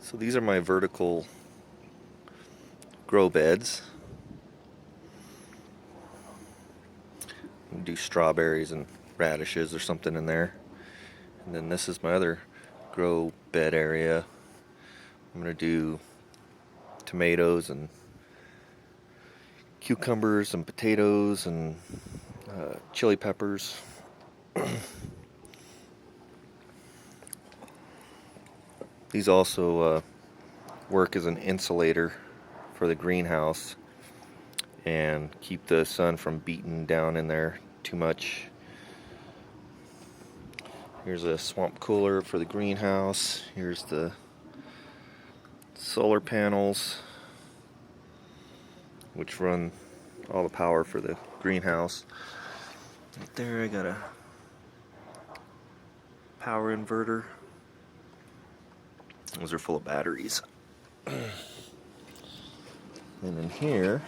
So these are my vertical grow beds. Do strawberries and radishes or something in there. And then this is my other grow bed area. I'm going to do tomatoes and cucumbers and potatoes and chili peppers. These also work as an insulator for the greenhouse and keep the sun from beating down in there too much. Here's a swamp cooler for the greenhouse. Here's the solar panels, which run all the power for the greenhouse. Right there I got a power inverter. Those are full of batteries. And in here,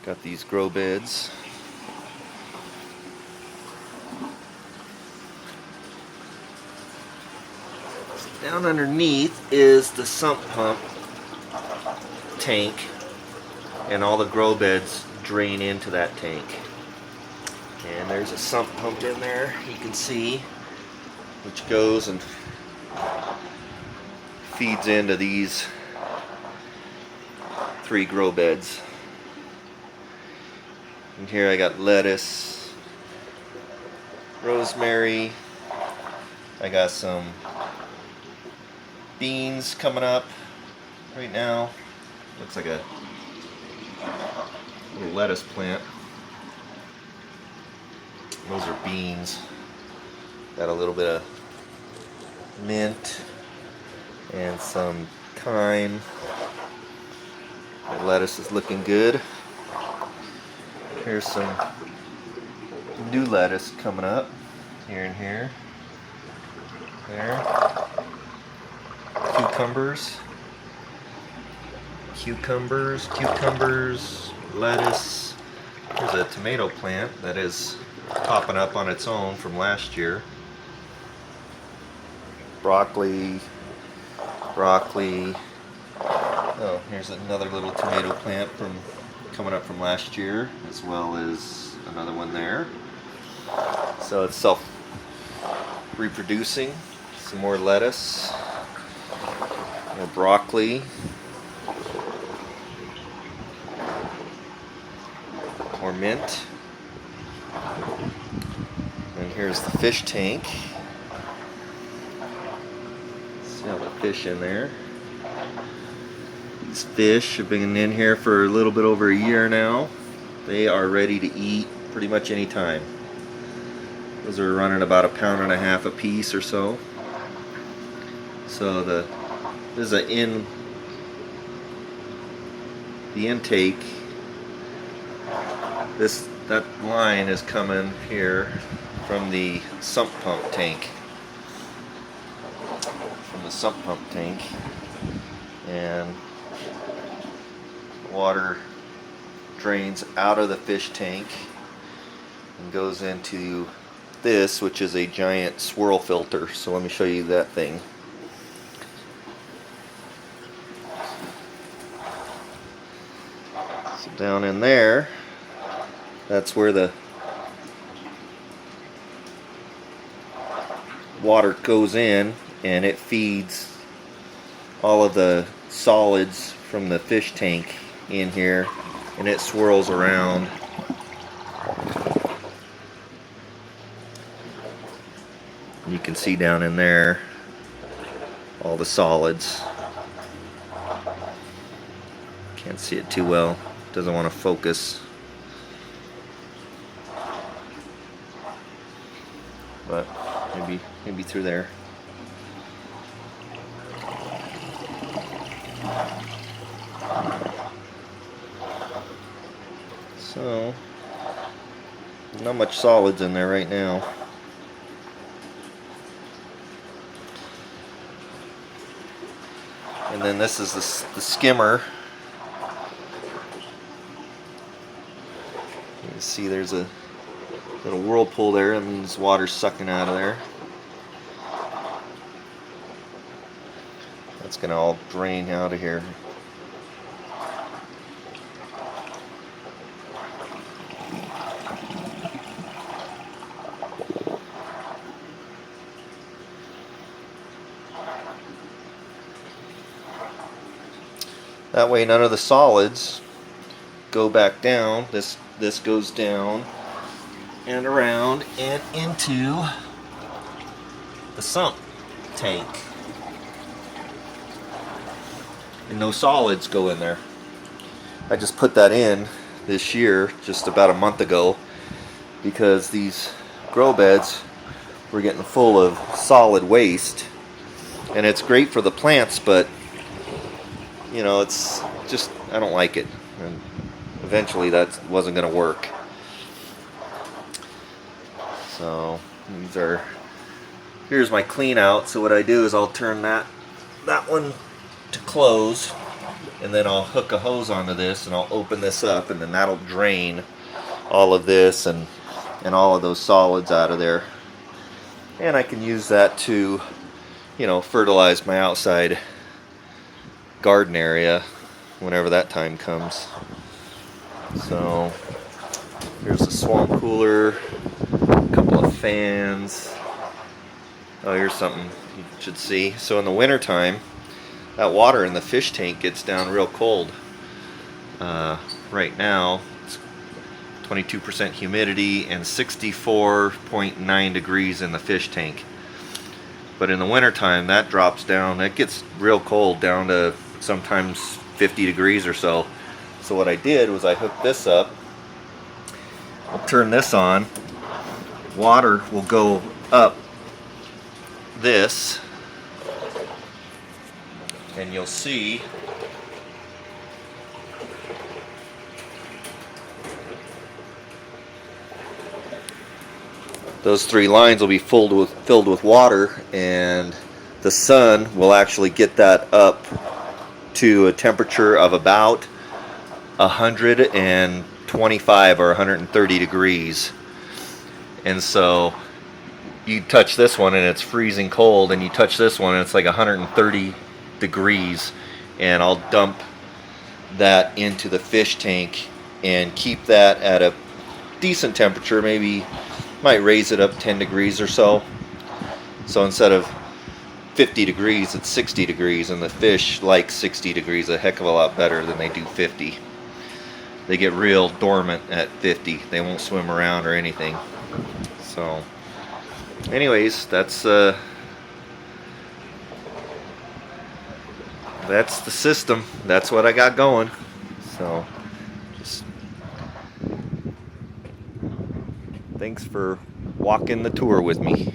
got these grow beds. Down underneath is the sump pump tank, and all the grow beds drain into that tank. And there's a sump pump in there, you can see, which goes and feeds into these 3 grow beds. And here I got lettuce, rosemary, I got some beans coming up right now. Looks like a little lettuce plant. Those are beans. Got a little bit of mint and some thyme. The lettuce is looking good. Here's some new lettuce coming up here and here. There. Cucumbers, lettuce. Here's a tomato plant that is popping up on its own from last year. Broccoli. Oh, here's another little tomato plant coming up from last year, as well as another one there. So it's self-reproducing. Some more lettuce, more broccoli, more mint. And here's the fish tank. See all the fish in there. These fish have been in here for a little bit over a year now. They are ready to eat pretty much any time. Those are running about 1.5 pounds a piece or so. So this is the intake. That line is coming here from the sump pump tank. And water drains out of the fish tank and goes into this, which is a giant swirl filter. So let me show you that thing. So down in there, that's where the water goes in, and it feeds all of the solids from the fish tank in here, and it swirls around. You can see down in there all the solids. Can't see it too well, doesn't want to focus, but maybe through there. So not much solids in there right now. And then this is the skimmer. You can see there's a little whirlpool there, and means water's sucking out of there. it's gonna all drain out of here. That way none of the solids go back down. This goes down and around and into the sump tank. And no solids go in there. I just put that in this year, just about a month ago, because these grow beds were getting full of solid waste. And it's great for the plants, but you know, it's just, I don't like it. And eventually that wasn't going to work. So here's my clean out. So what I do is I'll turn that one to close, and then I'll hook a hose onto this and I'll open this up, and then that'll drain all of this and all of those solids out of there. And I can use that to, you know, fertilize my outside garden area whenever that time comes. So here's the swamp cooler, a couple of fans. Oh, here's something you should see. So in the winter time, that water in the fish tank gets down real cold. Right now it's 22% humidity and 64.9 degrees in the fish tank. But in the winter time that drops down, it gets real cold, down to sometimes 50 degrees or so. So what I did was I hooked this up. I'll turn this on. Water will go up this, and you'll see those three lines will be filled with water, and the sun will actually get that up to a temperature of about 125 or 130 degrees. And so you touch this one and it's freezing cold, and you touch this one and it's like 130 degrees, and I'll dump that into the fish tank and keep that at a decent temperature. Maybe might raise it up 10 degrees or so. So instead of 50 degrees, it's 60 degrees, and the fish like 60 degrees a heck of a lot better than they do 50. They get real dormant at 50. They won't swim around or anything. So anyways, that's the system. That's what I got going. So just thanks for walking the tour with me.